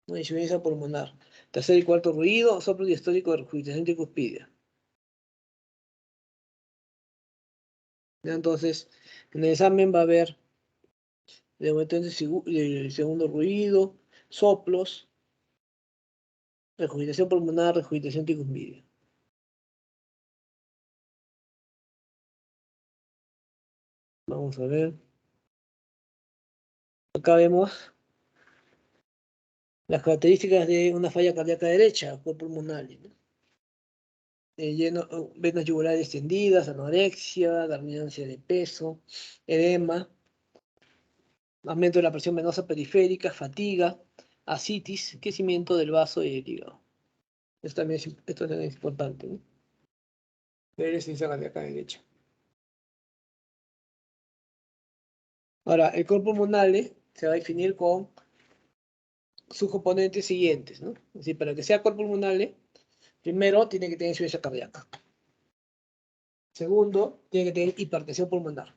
Una insuficiencia pulmonar. Tercer y cuarto ruido, soplo diastólico de regurgitación tricuspidia. Entonces, en el examen va a haber el segundo ruido, soplos, regurgitación pulmonar, regurgitación tricuspidia. Vamos a ver. Acá vemos las características de una falla cardíaca derecha, por pulmonar, ¿no? Venas yugulares extendidas, anorexia, dominancia de peso, edema, aumento de la presión venosa periférica, fatiga, ascitis, crecimiento del vaso y el hígado. Esto también es importante, ¿no? Ver insuficiencia cardíaca derecha. Ahora, el cuerpo pulmonar se va a definir con sus componentes siguientes, ¿no? Es decir, para que sea cuerpo pulmonar, primero tiene que tener insuficiencia cardíaca. Segundo, tiene que tener hipertensión pulmonar.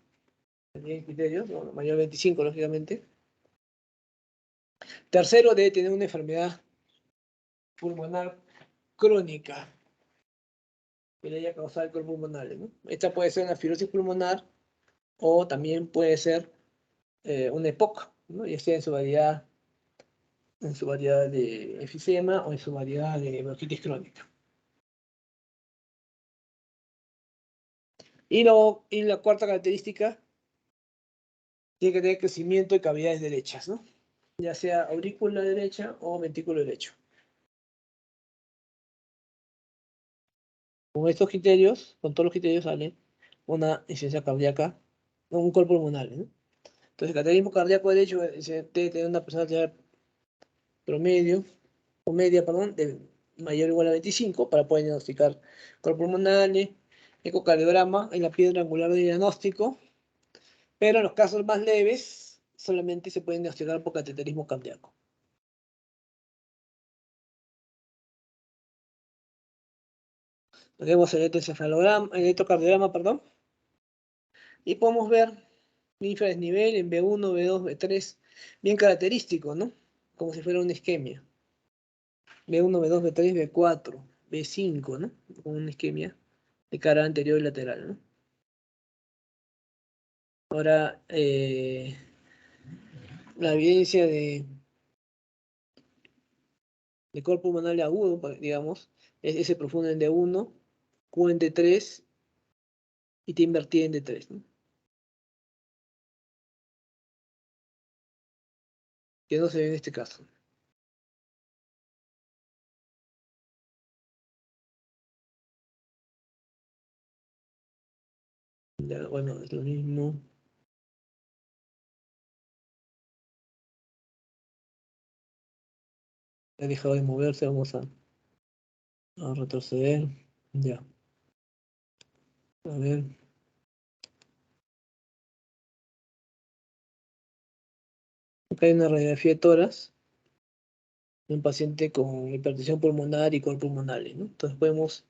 Tiene criterios, ¿no? Mayor de 25, lógicamente. Tercero, debe tener una enfermedad pulmonar crónica que le haya causado el cuerpo pulmonar, ¿no? Esta puede ser una fibrosis pulmonar o también puede ser una EPOC, ¿no? Ya sea en su variedad de efisema o en su variedad de bronquitis crónica. Y la cuarta característica, tiene que tener crecimiento de cavidades derechas, ¿no? Ya sea aurícula derecha o ventrículo derecho. Con estos criterios, con todos los criterios, sale una insuficiencia cardíaca, un cuerpo pulmonar, ¿no? Entonces, el cateterismo cardíaco derecho debe tener una personalidad promedio, o media, perdón, de mayor o igual a 25 para poder diagnosticar cuerpo pulmonar, ecocardiograma en la piedra angular de diagnóstico, pero en los casos más leves solamente se pueden diagnosticar por cateterismo cardíaco. Tenemos el electrocardiograma, perdón, y podemos ver infradesnivel en B1, B2, B3, bien característico, ¿no? Como si fuera una isquemia. B1, B2, B3, B4, B5, ¿no? Con una isquemia de cara anterior y lateral, ¿no? Ahora, la evidencia de cuerpo pulmonar agudo, digamos, es ese profundo en D1, Q en D3 y T invertida en D3, ¿no? Que no se ve en este caso. Ya, bueno, es lo mismo. Ha dejado de moverse, vamos a retroceder. Ya. A ver. Acá hay una radiografía de tórax de un paciente con hipertensión pulmonar y cor pulmonares, ¿no? Entonces vemos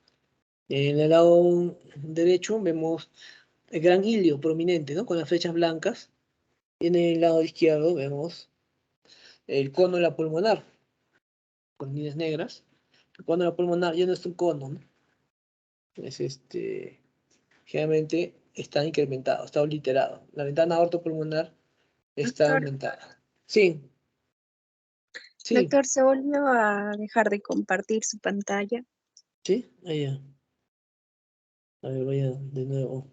en el lado derecho vemos el gran ilio prominente, ¿no? Con las flechas blancas. Y en el lado izquierdo vemos el cono de la pulmonar, con líneas negras. El cono de la pulmonar ya no es un cono, ¿no? Es generalmente está incrementado, está obliterado. La ventana aortopulmonar está Doctor, aumentada. Sí, sí, doctor, se volvió a dejar de compartir su pantalla. sí, ahí ya. A ver, vaya de nuevo.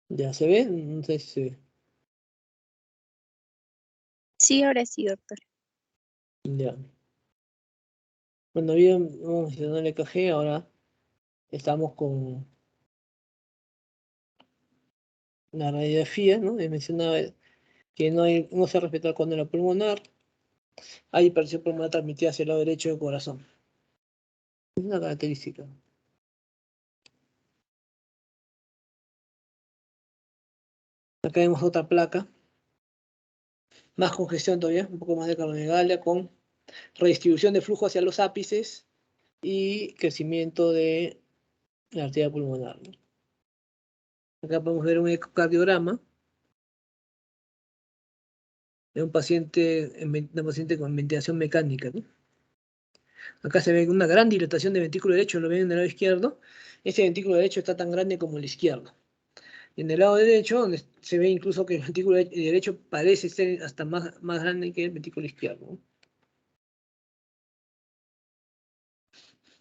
¿Ya se ve? No sé si se ve. Sí, ahora sí, doctor. Ya. Bueno, bien, vamos a el EKG, ahora estamos con la radiografía, ¿no? Les mencionaba que no se respeta el cono de la pulmonar, hay hipertensión pulmonar transmitida hacia el lado derecho del corazón. Es una característica. Acá vemos otra placa, más congestión todavía, un poco más de cardiomegalia, con redistribución de flujo hacia los ápices y crecimiento de la arteria pulmonar, ¿no? Acá podemos ver un ecocardiograma de una paciente con ventilación mecánica, ¿no? Acá se ve una gran dilatación del ventrículo derecho, lo ven en el lado izquierdo. Este ventrículo derecho está tan grande como el izquierdo. Y en el lado derecho, donde se ve incluso que el ventrículo derecho parece ser hasta más grande que el ventrículo izquierdo, ¿no?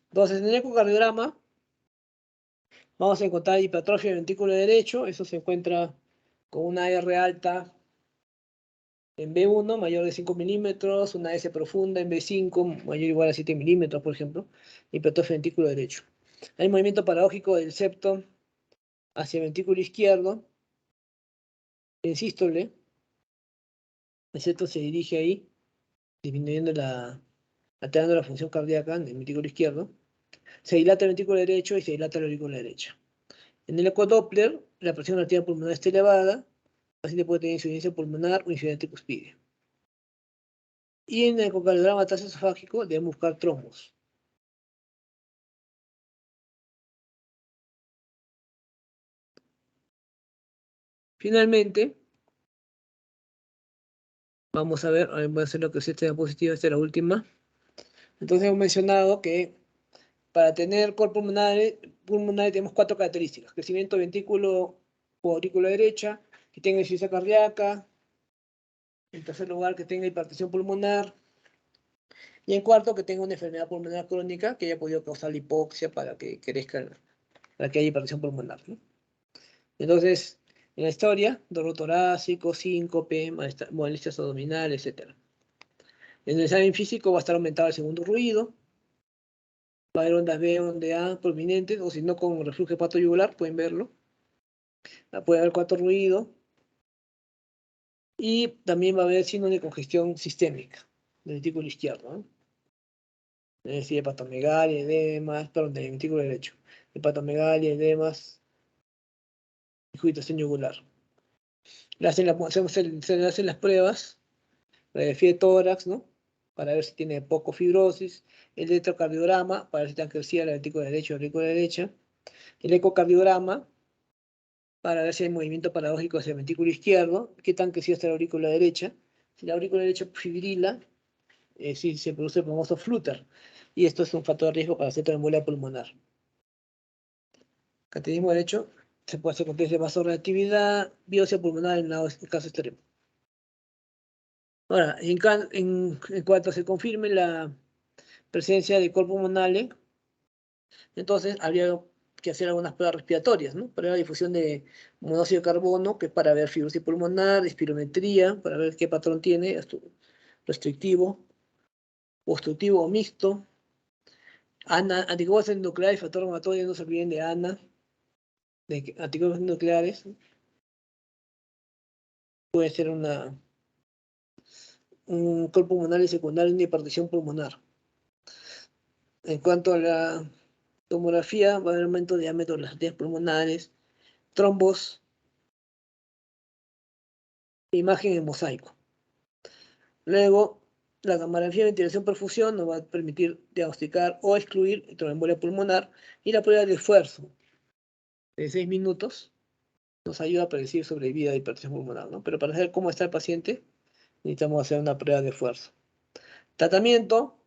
Entonces, en el ecocardiograma vamos a encontrar hipertrofia del ventrículo derecho. Eso se encuentra con una R alta en B1 mayor de 5 milímetros, una S profunda en B5 mayor o igual a 7 milímetros, por ejemplo, hipertrofia del ventrículo derecho. Hay movimiento paradójico del septo hacia el ventrículo izquierdo, en sístole. El septo se dirige ahí, disminuyendo alterando la función cardíaca en el ventrículo izquierdo. Se dilata el ventrículo derecho y se dilata la aurícula derecha. En el ecodoppler, la presión arterial pulmonar está elevada, el paciente puede tener insuficiencia pulmonar o insuficiencia cuspide. Y en el ecocardiograma transesofágico debemos buscar trombos. Finalmente, vamos a ver, voy a hacer lo que es esta diapositiva, esta es la última. Entonces hemos mencionado que para tener cor pulmonar tenemos 4 características: crecimiento ventrículo o aurícula derecha, que tenga insuficiencia cardíaca, en tercer lugar que tenga hipertensión pulmonar, y en cuarto que tenga una enfermedad pulmonar crónica que haya podido causar la hipoxia para que crezca, para que haya hipertensión pulmonar, ¿no? Entonces, en la historia, dolor torácico, síncope, molestias abdominales, etc. En el examen físico va a estar aumentado el segundo ruido, va a haber ondas B, ondas A prominentes, o si no con reflujo hepatoyugular, pueden verlo. Puede haber cuarto ruido, y también va a haber signos de congestión sistémica del ventrículo izquierdo, ¿no? Es decir, hepatomegalia, edemas, perdón, del ventrículo derecho. Hepatomegalia, edemas y judicación yugular. Se le hacen las pruebas, radiografía de tórax, ¿no? Para ver si tiene poco fibrosis, el electrocardiograma, para ver si está crecida la ventrícula derecha o la ventrícula derecha, el ecocardiograma, para ver si hay movimiento paradójico hacia el ventrículo izquierdo, qué tan crecida está la aurícula derecha. Si la aurícula derecha fibrila, sí se produce el famoso flutter, y esto es un factor de riesgo para hacer tromboembolia pulmonar. Cateterismo derecho, se puede hacer con test de vasoreactividad, biopsia pulmonar en el caso extremo. Ahora, en cuanto se confirme la presencia de cor pulmonale, entonces habría que hacer algunas pruebas respiratorias, ¿no? Para la difusión de monóxido de carbono, que es para ver fibrosis pulmonar, espirometría, para ver qué patrón tiene, restrictivo, obstructivo o mixto. Anticuerpos nucleares, factor reumatoide, no se olviden de ANA, de anticuerpos nucleares. Puede ser un col pulmonar y secundario, una hipertensión pulmonar. En cuanto a la tomografía, va a haber aumento de diámetro de las arterias pulmonares, trombos, imagen en mosaico. Luego, la tomografía de ventilación-perfusión nos va a permitir diagnosticar o excluir tromboembolia pulmonar, y la prueba de esfuerzo de 6 minutos nos ayuda a predecir sobrevida de hipertensión pulmonar, ¿no? Pero para saber cómo está el paciente, necesitamos hacer una prueba de esfuerzo. Tratamiento,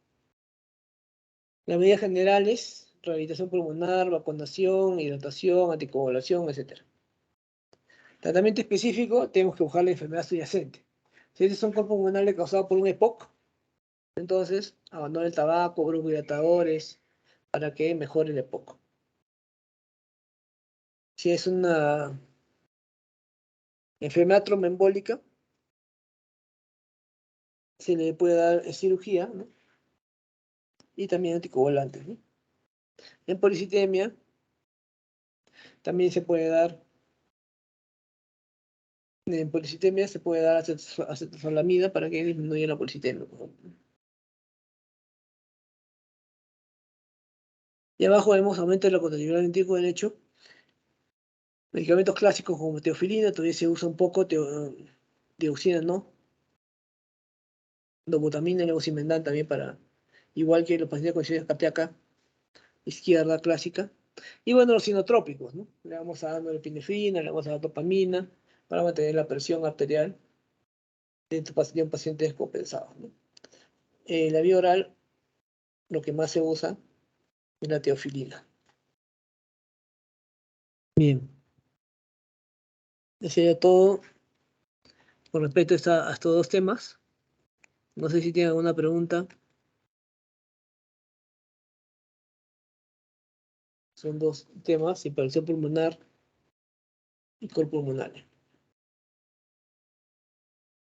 las medidas generales: rehabilitación pulmonar, vacunación, hidratación, anticoagulación, etc. Tratamiento específico, tenemos que buscar la enfermedad subyacente. Si este es un col pulmonar causado por un EPOC, entonces abandona el tabaco, broncohidratantes, para que mejore el EPOC. Si es una enfermedad tromboembólica, se le puede dar cirugía, ¿no? Y también anticoagulantes, ¿no? En policitemia también se puede dar, acetazolamida para que disminuya la policitemia, ¿no? Y abajo vemos aumento de la contractividad del ventrículo derecho. Medicamentos clásicos como teofilina, todavía se usa un poco, dioxina, ¿no? Dobutamina, levosimendan también para, igual que los pacientes con insuficiencia cardíaca izquierda clásica. Y bueno, los sinotrópicos, ¿no? Le vamos a dar norepinefrina, le vamos a dar dopamina para mantener la presión arterial de un paciente descompensado, ¿no? La vía oral, lo que más se usa es la teofilina. Bien, eso sería todo con respecto a estos dos temas. No sé si tienen alguna pregunta. Son dos temas: hipertensión pulmonar y col pulmonar.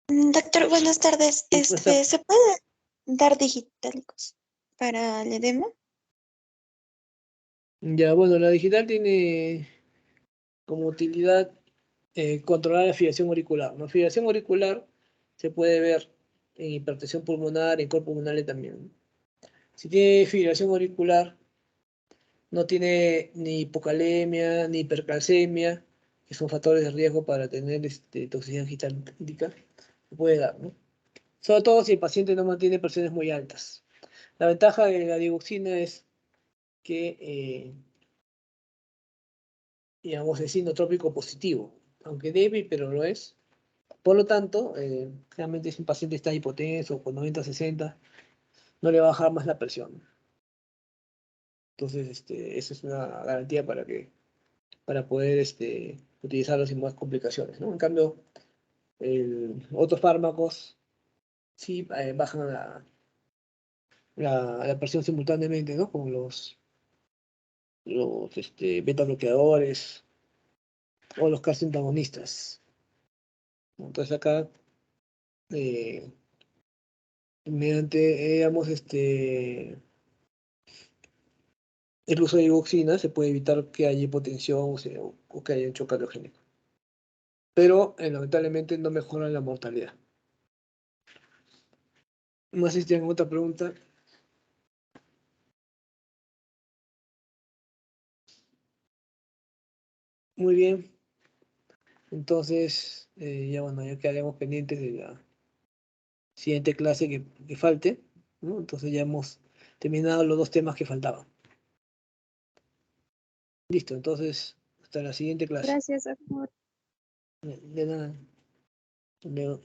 Doctor, buenas tardes. Sí, pues, está. ¿Se puede dar digitálicos para el edema? Ya, bueno, la digital tiene como utilidad controlar la fibrilación auricular. La fibrilación auricular se puede ver en hipertensión pulmonar, en col pulmonar también. Si tiene fibrilación auricular, no tiene ni hipocalemia, ni hipercalcemia, que son factores de riesgo para tener toxicidad digitalítica, se puede dar, ¿no? Sobre todo si el paciente no mantiene presiones muy altas. La ventaja de la digoxina es que, digamos, es sinotrópico positivo, aunque débil, pero lo es. Por lo tanto, realmente si un paciente está hipotenso, con 90-60, no le va a bajar más la presión. Entonces, esa es una garantía para poder utilizarlo sin más complicaciones, ¿no? En cambio, otros fármacos sí bajan la presión simultáneamente, ¿no? Como los beta bloqueadores o los carcinoantagonistas. Entonces acá, eh, mediante, digamos, el uso de digoxina, se puede evitar que haya hipotensión o que haya un choque cardiogénico. Pero lamentablemente no mejora la mortalidad. No sé si tienen otra pregunta. Muy bien. Entonces, ya bueno, ya quedaremos pendientes de la siguiente clase que falte, ¿no? Entonces ya hemos terminado los dos temas que faltaban. Listo, entonces, hasta la siguiente clase. Gracias, amor. De nada. Hasta luego.